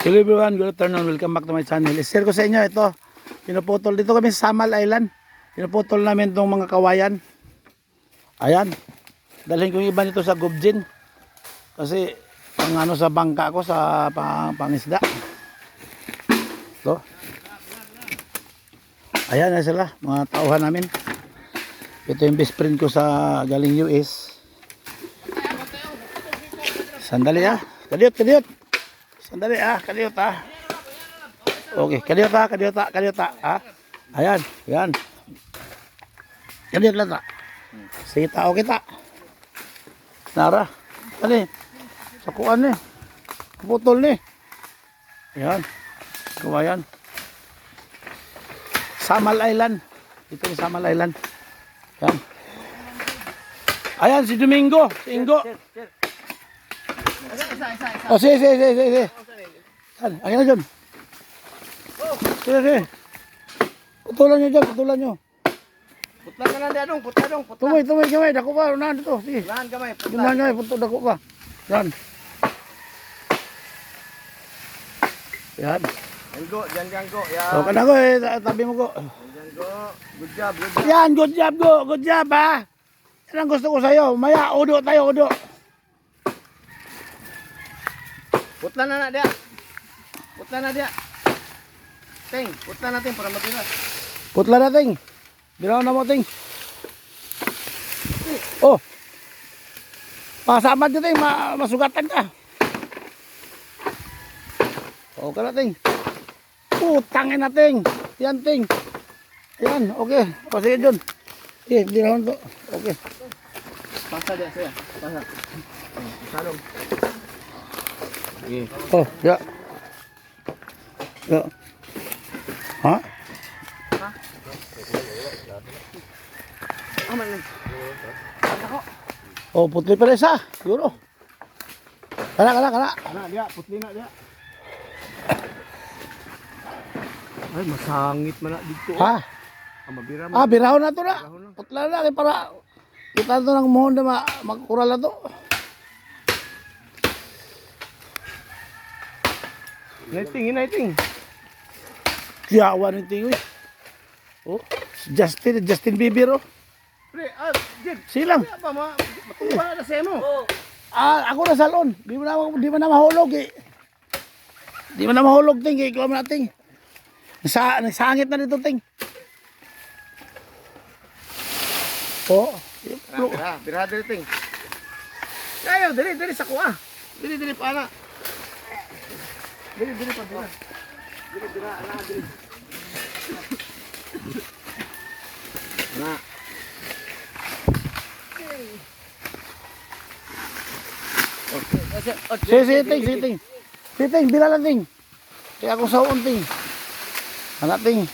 Hello everyone, good afternoon. Welcome back to my channel. I-share ko sa inyo ito. Pinuputol dito kami sa Samal Island. Pinuputol namin itong mga kawayan. Ayan. Dalhin ko yung iba nito sa Gubjin. Kasi ang ano sa bangka ko sa pangisda. Ito. Ayan na sila, mga tauhan namin. Ito yung best friend ko sa galing US. Sandali ah. Kadiyot. Sandali ah, kadiyot ah. Okay, kadiyot ah. Ayan, yan. Kadiyot lang ta. Sige tao kita. Nara. Dali. Sakuan ni. Putol ni. Ayan. Kawayan. Samal Island. Ito yung Samal Island. Ayan. Ayan si Domingo. Si Ingo. Oh, sige. Ayan na dyan. Sige. Putulan nyo dyan, putulan nyo. Putlan ka lang di anong, putlan. Tumay, dako pa, unahan dito. Sige. Lahan kamay, Unahan kamay, puto, dako pa. Yan. Yan. Janggo, janggo, yan. O, kana ko eh, tabi mo ko. Janggo, good job. Yan, good job ha. Yan ang gusto ko sa'yo. Maya, udo tayo. Putlan na dia. Ting, putlan natin para matilas. Putla natin. Biraw na mo, ting. Oh. Pasamad nyo, ting. Masugatan ka. O, ka na, ting. Putangin na, ting. Yan, ting. Yan, okay. O, sige, dun. Okay, biraw na to. Okay. Pasa dia, saya. Pasa. Salong. Okay. Oh, ya. Ya. Ha? Aman lang. Oh, putli pa rin isa. Siguro. Kana. Ana dia, putli na dia. Ay, masangit man na dito. Ha? Mabira Ah, birahon na to na. Putla na. Para kita to ng mohon na magkural na to. Inaiting. Kiyawa ng tingoy. Oh, Justin Bieber oh. Pre, Jed. Silang. Apa matuwa na sa mo? Ah, ako na salon. Di mo na mahulog eh. Di mo na mahulog ting. Ikaw mo nating. Nagsangit na dito ting. Oh. Bira diri ting. Kayo diri sa kuha. Diri pa na. Diri pa dira. Diri ana diri. Na. Okay. Sige ting. Bila lang ting. Kaya ako sa unting. Anak ting.